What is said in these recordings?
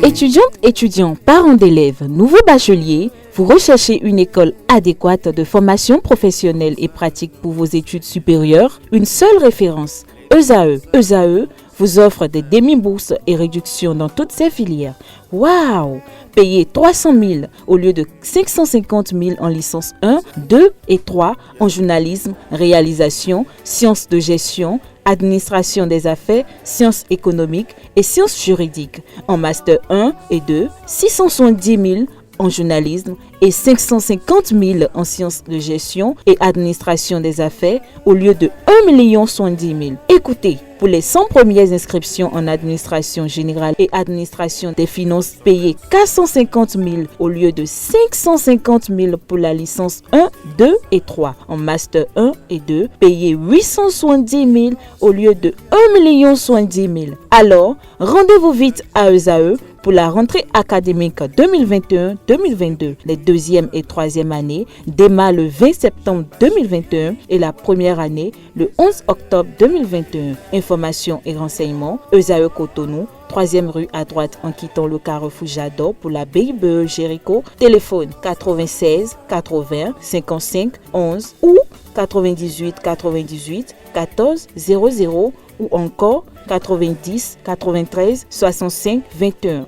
Étudiantes, étudiants, parents d'élèves, nouveaux bacheliers, vous recherchez une école adéquate de formation professionnelle et pratique pour vos études supérieures? Une seule référence, ESAE. ESAE vous offre des demi-bourses et réductions dans toutes ces filières. Waouh! Payez 300 000 au lieu de 550 000 en licence 1, 2 et 3 en journalisme, réalisation, sciences de gestion, administration des affaires, sciences économiques et sciences juridiques. En master 1 et 2, 670 000 en journalisme et 550 000 en sciences de gestion et administration des affaires au lieu de 1 070 000. Écoutez, pour les 100 premières inscriptions en administration générale et administration des finances, payez 450 000 au lieu de 550 000 pour la licence 1, 2 et 3. En master 1 et 2, payez 870 000 au lieu de 1 070 000. Alors, rendez-vous vite à ESAE pour la rentrée académique 2021-2022. Les deuxième et troisième années démarrent le 20 septembre 2021 et la première année le 11 octobre 2021. Informations et renseignements, ESAE Cotonou, 3e rue à droite en quittant le carrefour Jador pour la BIBE Jéricho. Téléphone 96 80 55 11 ou 98 98 14 00 ou encore 90 93 65 21.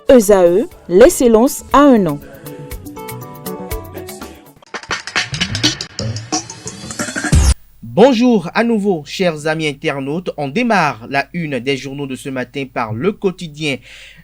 ESAE, l'excellence à un an. Bonjour à nouveau, chers amis internautes. On démarre la une des journaux de ce matin par le quotidien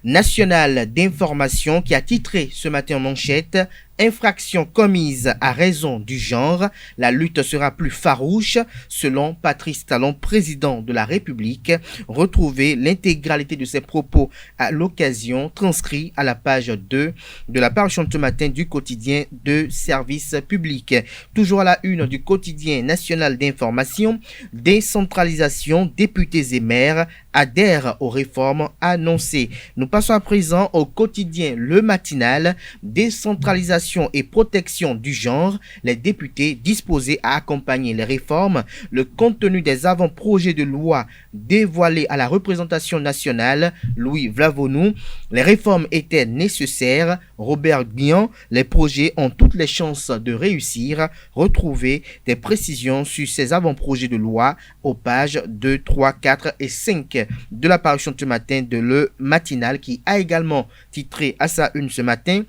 national d'information qui a titré ce matin en manchette « Infraction commise à raison du genre, la lutte sera plus farouche » selon Patrice Talon, président de la République. Retrouvez l'intégralité de ses propos à l'occasion, transcrit à la page 2 de la parution de ce matin du quotidien de service public. Toujours à la une du quotidien national d'information, décentralisation, députés et maires adhèrent aux réformes annoncées. Nous passons à présent au quotidien Le Matinal, décentralisation et protection du genre, les députés disposés à accompagner les réformes, le contenu des avant-projets de loi dévoilés à la représentation nationale, Louis Vlavonou. Les réformes étaient nécessaires, Robert Guian, les projets ont toutes les chances de réussir. Retrouvez des précisions sur ces avant-projets de loi aux pages 2, 3, 4 et 5 de la parution de ce matin de Le Matinal, qui a également titré à sa une ce matin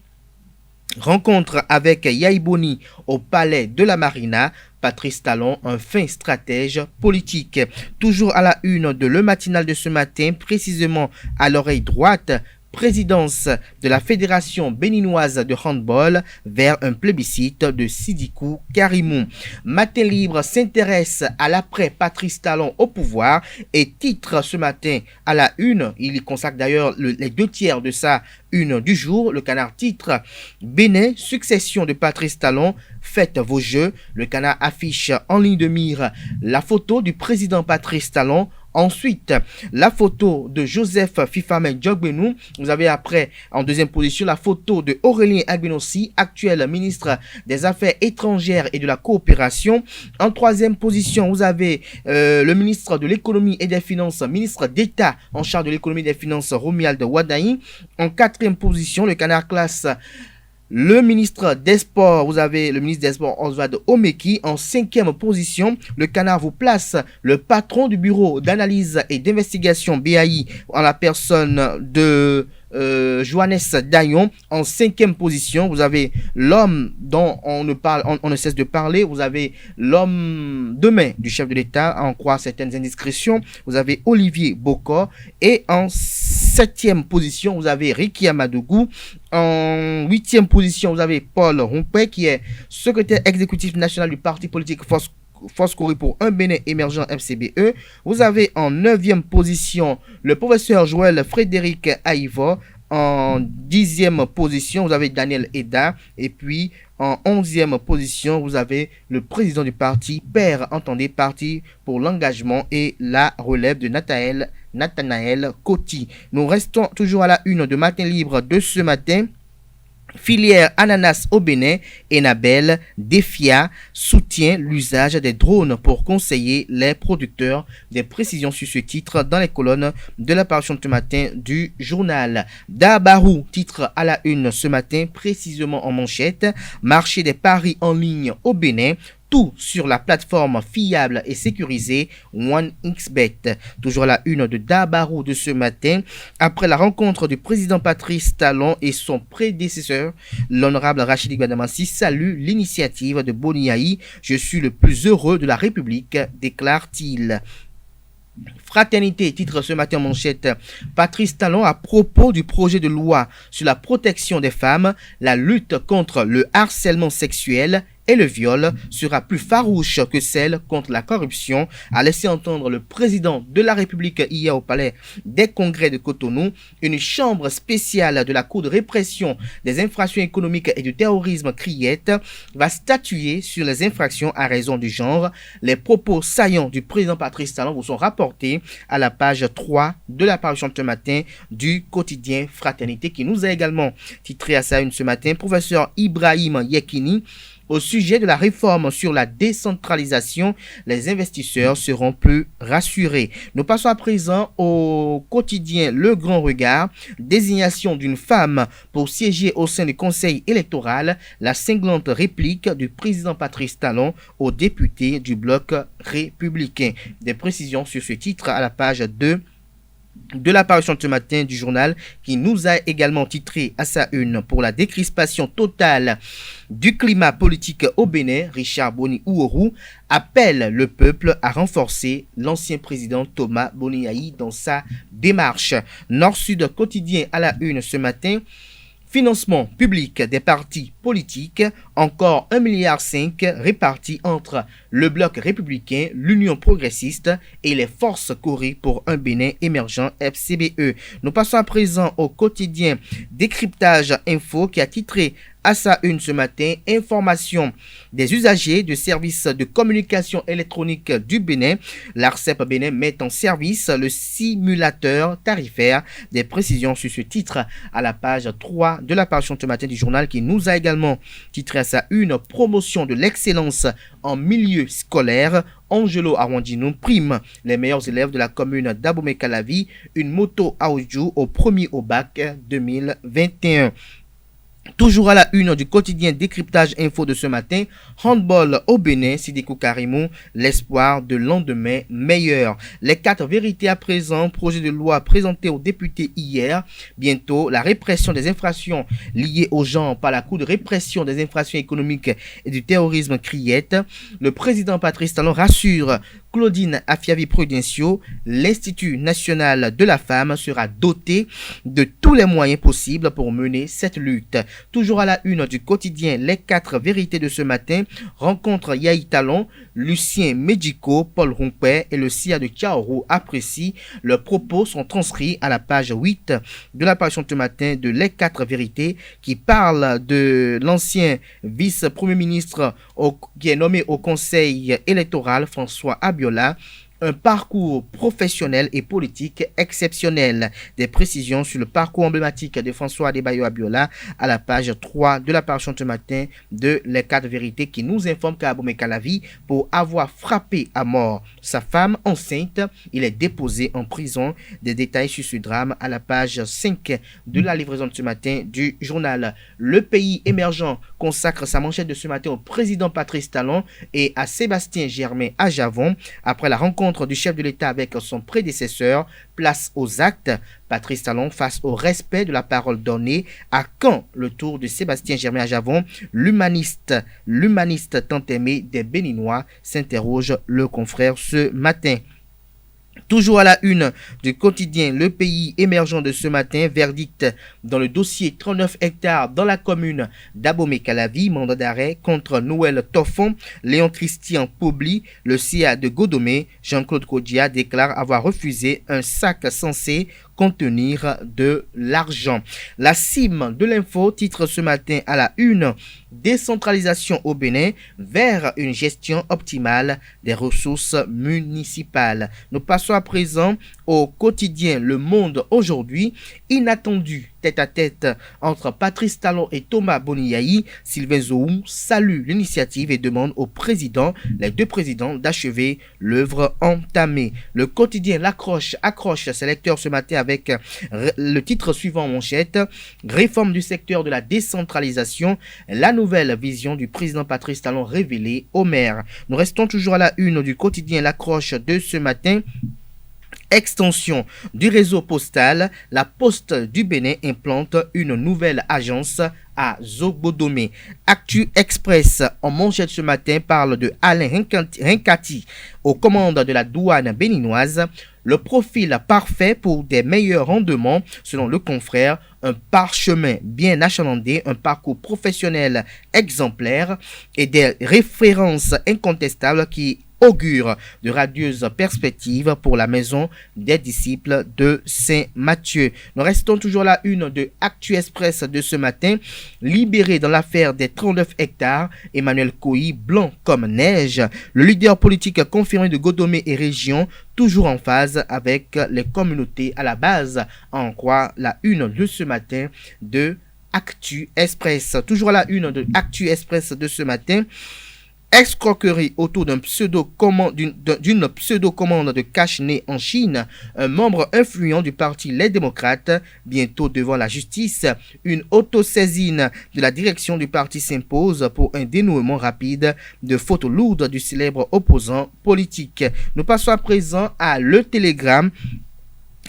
« Rencontre avec Yahi Boni au palais de la Marina ». Patrice Talon, un fin stratège politique. Toujours à la une de Le Matinal de ce matin, précisément à l'oreille droite, présidence de la Fédération béninoise de handball vers un plébiscite de Sidikou Karimou. Matin Libre s'intéresse à l'après Patrice Talon au pouvoir et titre ce matin à la une, il y consacre d'ailleurs les 2/3 de sa une du jour. Le Canard titre Bénin, succession de Patrice Talon, faites vos jeux. Le Canard affiche en ligne de mire la photo du président Patrice Talon. Ensuite, la photo de Joseph Fifamé Djogbenou. Vous avez après, en deuxième position, la photo de Aurélien Agbenossi, actuel ministre des Affaires étrangères et de la coopération. En troisième position, vous avez le ministre de l'économie et des finances, ministre d'État en charge de l'économie et des finances, Romuald Wadaï. En quatrième position, le Canard classe le ministre des Sports, vous avez le ministre des Sports Oswald Omeki. En cinquième position, le Canard vous place le patron du bureau d'analyse et d'investigation BAI en la personne de Johannes Dayon. En cinquième position, vous avez l'homme dont on ne cesse de parler. Vous avez l'homme de main du chef de l'État, à en croire certaines indiscrétions. Vous avez Olivier Bokor. Et en septième position, vous avez Ricky Amadougou. En huitième position, vous avez Paul Rompé, qui est secrétaire exécutif national du parti politique Force Corée pour un Bénin émergent FCBE. Vous avez en 9e position le professeur Joël Frédéric Aïvo. En 10e position, vous avez Daniel Eda. Et puis, en 11e position, vous avez le président du parti, Père Entendez, Parti pour l'engagement et la relève de Nathanaël Coty. Nous restons toujours à la une de Matin Libre de ce matin. Filière ananas au Bénin, Enabel Defia soutient l'usage des drones pour conseiller les producteurs. Des précisions sur ce titre dans les colonnes de la parution de ce matin du journal. Dabarou, titre à la une ce matin, précisément en manchette. Marché des paris en ligne au Bénin. Tout sur la plateforme fiable et sécurisée OneXBet. Toujours à la une de Dabarou de ce matin, après la rencontre du président Patrice Talon et son prédécesseur, l'honorable Rachidi Gbadamassi salue l'initiative de Boniaï. Je suis le plus heureux de la République, déclare-t-il. Fraternité, titre ce matin en manchette. Patrice Talon à propos du projet de loi sur la protection des femmes, la lutte contre le harcèlement sexuel et le viol sera plus farouche que celle contre la corruption, a laissé entendre le président de la République hier au palais des congrès de Cotonou. Une chambre spéciale de la Cour de répression des infractions économiques et du terrorisme CRIET va statuer sur les infractions à raison du genre. Les propos saillants du président Patrice Talon vous sont rapportés à la page 3 de la parution de ce matin du quotidien Fraternité, qui nous a également titré à sa une ce matin. Professeur Ibrahim Yekini, au sujet de la réforme sur la décentralisation, les investisseurs seront plus rassurés. Nous passons à présent au quotidien Le Grand Regard. Désignation d'une femme pour siéger au sein du conseil électoral. La cinglante réplique du président Patrice Talon aux députés du bloc républicain. Des précisions sur ce titre à la page 2 de la parution de ce matin du journal, qui nous a également titré à sa une. Pour la décrispation totale du climat politique au Bénin, Richard Boni Ouourou appelle le peuple à renforcer l'ancien président Thomas Boniaï dans sa démarche. Nord-Sud quotidien à la une ce matin. Financement public des partis politiques, encore 1,5 milliard répartis entre le bloc républicain, l'Union progressiste et les forces Corée pour un Bénin émergent FCBE. Nous passons à présent au quotidien Décryptage Info, qui a titré à sa une ce matin, information des usagers de services de communication électronique du Bénin. L'ARCEP Bénin met en service le simulateur tarifaire. Des précisions sur ce titre à la page 3 de la parution de ce matin du journal, qui nous a également titré à sa une. Promotion de l'excellence en milieu scolaire. Angelo Arwandino prime les meilleurs élèves de la commune d'Abomey-Calavi. Une moto Aoudjou au premier au bac 2021. Toujours à la une du quotidien Décryptage Info de ce matin, handball au Bénin, Sidiko Karimou, l'espoir de lendemain meilleur. Les 4 vérités à présent, projet de loi présenté aux députés hier. Bientôt, la répression des infractions liées au genre par la Cour de répression des infractions économiques et du terrorisme CRIET. Le président Patrice Talon rassure Claudine Afiavi-Prudencio, l'Institut national de la femme sera doté de tous les moyens possibles pour mener cette lutte. Toujours à la une du quotidien Les 4 vérités de ce matin, rencontre Yahi Talon, Lucien Médico, Paul Rompet et le SIA de Tchaourou apprécient. Leurs propos sont transcrits à la page 8 de la parution de ce matin de Les 4 vérités, qui parle de l'ancien vice-premier ministre qui est nommé au conseil électoral, François Abiola. Un parcours professionnel et politique exceptionnel. Des précisions sur le parcours emblématique de François Adebayo Abiola à la page 3 de la parution de ce matin de Les 4 vérités, qui nous informe qu'à Abomey-Calavi, pour avoir frappé à mort sa femme enceinte, il est déposé en prison. Des détails sur ce drame à la page 5 de la livraison de ce matin du journal. Le pays émergent consacre sa manchette de ce matin au président Patrice Talon et à Sébastien Germain à Javon. Après la rencontre du chef de l'État avec son prédécesseur, place aux actes. Patrice Talon face au respect de la parole donnée. À quand le tour de Sébastien Germain à Javon? L'humaniste tant aimé des Béninois, s'interroge le confrère ce matin. Toujours à la une du quotidien Le Pays émergent de ce matin, verdict dans le dossier 39 hectares dans la commune d'Abomey-Calavi, mandat d'arrêt contre Noël Toffon, Léon Christian Pobli, le CIA de Godomé. Jean-Claude Kodia déclare avoir refusé un sac censé contenir de l'argent. La cime de l'info titre ce matin à la une: décentralisation au Bénin vers une gestion optimale des ressources municipales. Nous passons à présent au quotidien Le Monde aujourd'hui. Inattendu tête-à-tête entre Patrice Talon et Thomas Boniaï, Sylvain Zoum salue l'initiative et demande les deux présidents, d'achever l'œuvre entamée. Le quotidien accroche ses lecteurs ce matin avec le titre suivant en manchette: réforme du secteur de la décentralisation, la nouvelle vision du président Patrice Talon révélée au maire. Nous restons toujours à la une du quotidien L'Accroche de ce matin. Extension du réseau postal, la Poste du Bénin implante une nouvelle agence à Zobodomé. Actu Express en manchette ce matin parle de Alain Rincati aux commandes de la douane béninoise. Le profil parfait pour des meilleurs rendements selon le confrère, un parchemin bien achalandé, un parcours professionnel exemplaire et des références incontestables qui augure de radieuses perspectives pour la maison des disciples de Saint-Matthieu. Nous restons toujours à la une de Actu Express de ce matin. Libéré dans l'affaire des 39 hectares, Emmanuel Coï, blanc comme neige. Le leader politique confirmé de Godomé et région, toujours en phase avec les communautés à la base, en croire la une de ce matin de Actu Express. Toujours à la une de Actu Express de ce matin. Escroquerie autour d'une pseudo-commande de cash-nez en Chine. Un membre influent du parti Les Démocrates, bientôt devant la justice. Une autosaisine de la direction du parti s'impose pour un dénouement rapide de photos lourdes du célèbre opposant politique. Nous passons à présent à Le Télégramme,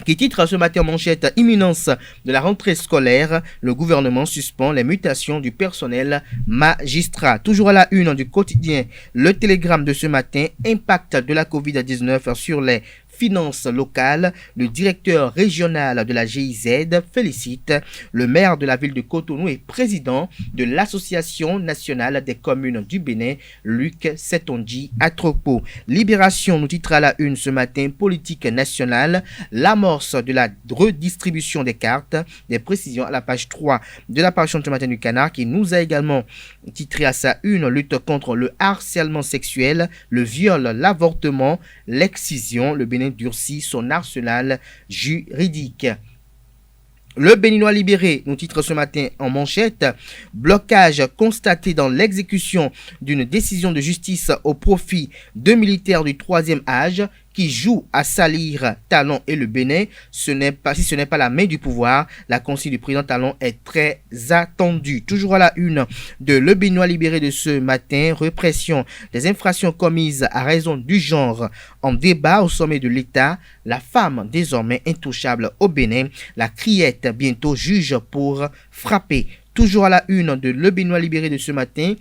qui titre ce matin en manchette: imminence de la rentrée scolaire, le gouvernement suspend les mutations du personnel magistrat. Toujours à la une du quotidien Le Télégramme de ce matin, impact de la Covid-19 sur les finances locales. Le directeur régional de la GIZ félicite le maire de la ville de Cotonou et président de l'Association nationale des communes du Bénin, Luc Setonji Atropo. Libération nous titre à la une ce matin: politique nationale, l'amorce de la redistribution des cartes. Des précisions à la page 3 de la parution de ce matin du Canard, qui nous a également titré à sa une: lutte contre le harcèlement sexuel, le viol, l'avortement, l'excision. Le Bénin durcit son arsenal juridique. Le Béninois libéré nous titre ce matin en manchette: blocage constaté dans l'exécution d'une décision de justice au profit de militaires du 3e âge qui jouent à salir Talon et le Bénin. Si ce n'est pas la main du pouvoir, la consigne du président Talon est très attendue. Toujours à la une de Le Béninois libéré de ce matin: répression des infractions commises à raison du genre en débat au sommet de l'État. La femme désormais intouchable au Bénin. La criette bientôt juge pour frapper. Toujours à la une de Le Béninois libéré de ce matin: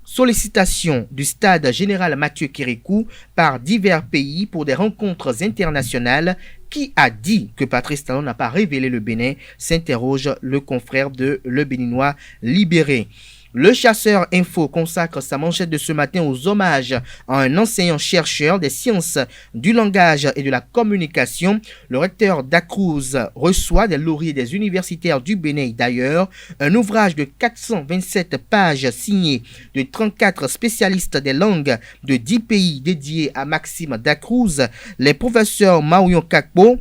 sollicitation du stade général Mathieu Kérékou par divers pays pour des rencontres internationales. Qui a dit que Patrice Talon n'a pas révélé le Bénin? S'interroge le confrère de Le Béninois libéré. Le Chasseur Info consacre sa manchette de ce matin aux hommages à un enseignant-chercheur des sciences du langage et de la communication. Le recteur d'Acruz reçoit des lauriers des universitaires du Bénin et d'ailleurs. Un ouvrage de 427 pages signé de 34 spécialistes des langues de 10 pays dédié à Maxime d'Acruz. Les professeurs Maouyon Kakpo,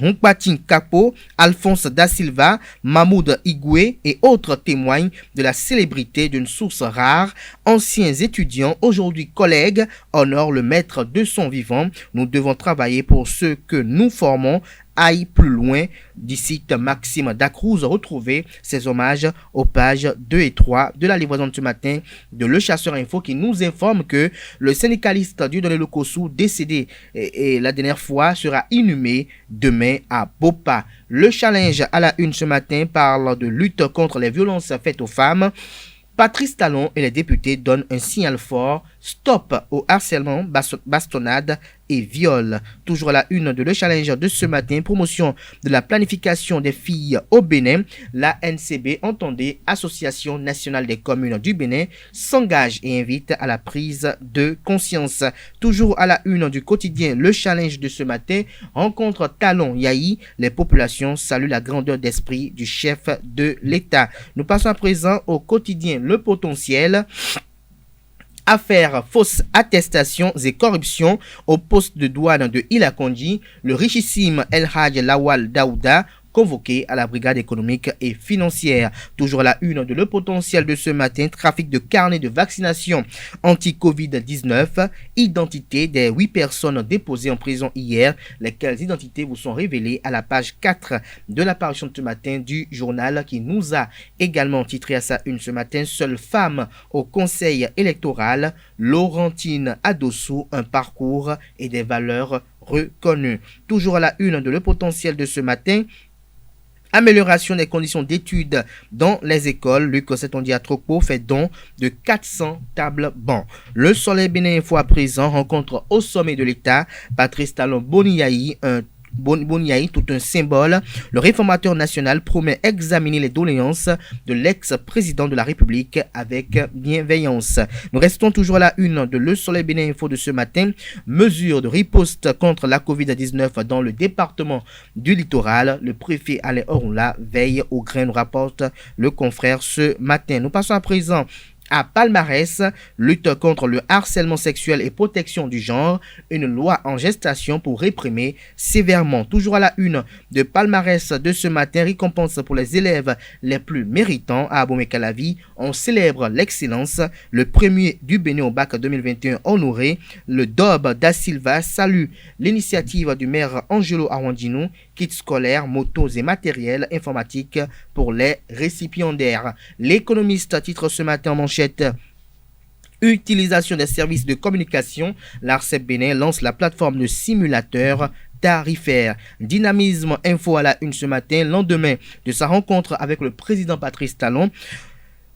Hunkpatin Kapo, Alphonse Da Silva, Mahmoud Igwe et autres témoignent de la célébrité d'une source rare. Anciens étudiants, aujourd'hui collègues, honorent le maître de son vivant. Nous devons travailler pour ce que nous formons aille plus loin, d'ici Maxime Dacruz. Retrouver ses hommages aux pages 2 et 3 de la livraison de ce matin de Le Chasseur Info, qui nous informe que le syndicaliste Dieudonné Lokossou, décédé et la dernière fois, sera inhumé demain à Bopa. Le Challenge à la une ce matin parle de lutte contre les violences faites aux femmes. Patrice Talon et les députés donnent un signal fort: stop au harcèlement, bastonnade et viol. Toujours à la une de Le Challenge de ce matin, promotion de la planification des filles au Bénin. La NCB, entendez, Association nationale des communes du Bénin, s'engage et invite à la prise de conscience. Toujours à la une du quotidien Le Challenge de ce matin, rencontre Talon Yahi, les populations saluent la grandeur d'esprit du chef de l'État. Nous passons à présent au quotidien Le Potentiel. Affaire fausses attestations et corruption au poste de douane de Ilakondi, le richissime El Hadj Lawal Daouda convoqué à la brigade économique et financière. Toujours à la une de Le Potentiel de ce matin, trafic de carnets de vaccination anti-Covid-19, identité des 8 personnes déposées en prison hier, lesquelles identités vous sont révélées à la page 4 de la parution de ce matin du journal qui nous a également titré à sa une ce matin, seule femme au conseil électoral, Laurentine Adossou, un parcours et des valeurs reconnues. Toujours à la une de Le Potentiel de ce matin, amélioration des conditions d'études dans les écoles. Luc Setondia Trokpo fait don de 400 tables bancs. Le Soleil Bénin Info à présent rencontre au sommet de l'État Patrice Talon Boniaï, tout un symbole. Le réformateur national promet examiner les doléances de l'ex-président de la République avec bienveillance. Nous restons toujours à la une de Le Soleil Bénin Info de ce matin. Mesures de riposte contre la Covid-19 dans le département du littoral. Le préfet Alain Orunla veille au grain, nous rapporte le confrère ce matin. Nous passons à présent à Palmarès, lutte contre le harcèlement sexuel et protection du genre, une loi en gestation pour réprimer sévèrement. Toujours à la une de Palmarès de ce matin, récompense pour les élèves les plus méritants à Abomey-Calavi. On célèbre l'excellence. Le premier du Bénin au bac 2021 honoré, le DOB da Silva, salue l'initiative du maire Angelo Arwandino, kits scolaires, motos et matériel informatique pour les récipiendaires. L'économiste titre ce matin en manchette: utilisation des services de communication. L'ARCEP Bénin lance la plateforme de simulateur tarifaire. Dynamisme Info à la une ce matin, lendemain de sa rencontre avec le président Patrice Talon.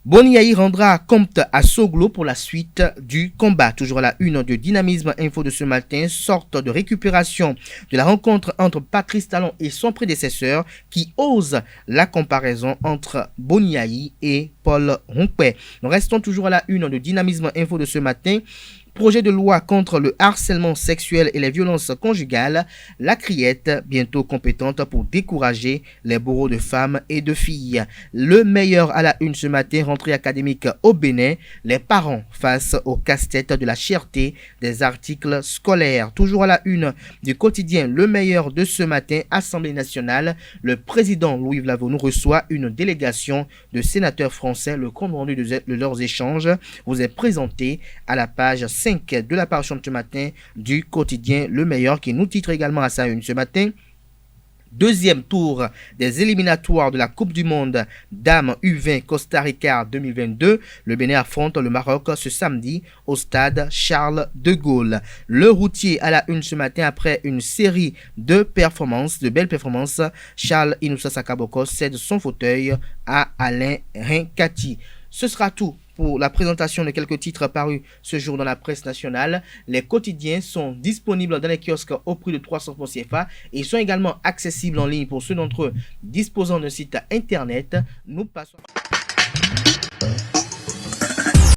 Boniaï rendra compte à Soglo pour la suite du combat. Toujours à la une de Dynamisme Info de ce matin, sorte de récupération de la rencontre entre Patrice Talon et son prédécesseur qui ose la comparaison entre Boniaï et Paul Ronquet. Nous restons toujours à la une de Dynamisme Info de ce matin. Projet de loi contre le harcèlement sexuel et les violences conjugales, la criette bientôt compétente pour décourager les bourreaux de femmes et de filles. Le meilleur à la une ce matin, rentrée académique au Bénin, les parents face au casse-tête de la cherté des articles scolaires. Toujours à la une du quotidien Le Meilleur de ce matin, Assemblée nationale, le président Louis Vlavo nous reçoit une délégation de sénateurs français. Le compte rendu de leurs échanges vous est présenté à la page 5 de la parution de ce matin du quotidien Le Meilleur qui nous titre également à sa une ce matin. Deuxième tour des éliminatoires de la Coupe du Monde Dames U20 Costa Rica 2022. Le Bénin affronte le Maroc ce samedi au stade Charles de Gaulle. Le routier à la une ce matin après une série de belles performances. Charles Inoussa Sakaboko cède son fauteuil à Alain Rincati. Ce sera tout pour la présentation de quelques titres parus ce jour dans la presse nationale. Les quotidiens sont disponibles dans les kiosques au prix de 300 francs CFA et sont également accessibles en ligne pour ceux d'entre eux disposant d'un site internet. Nous passons...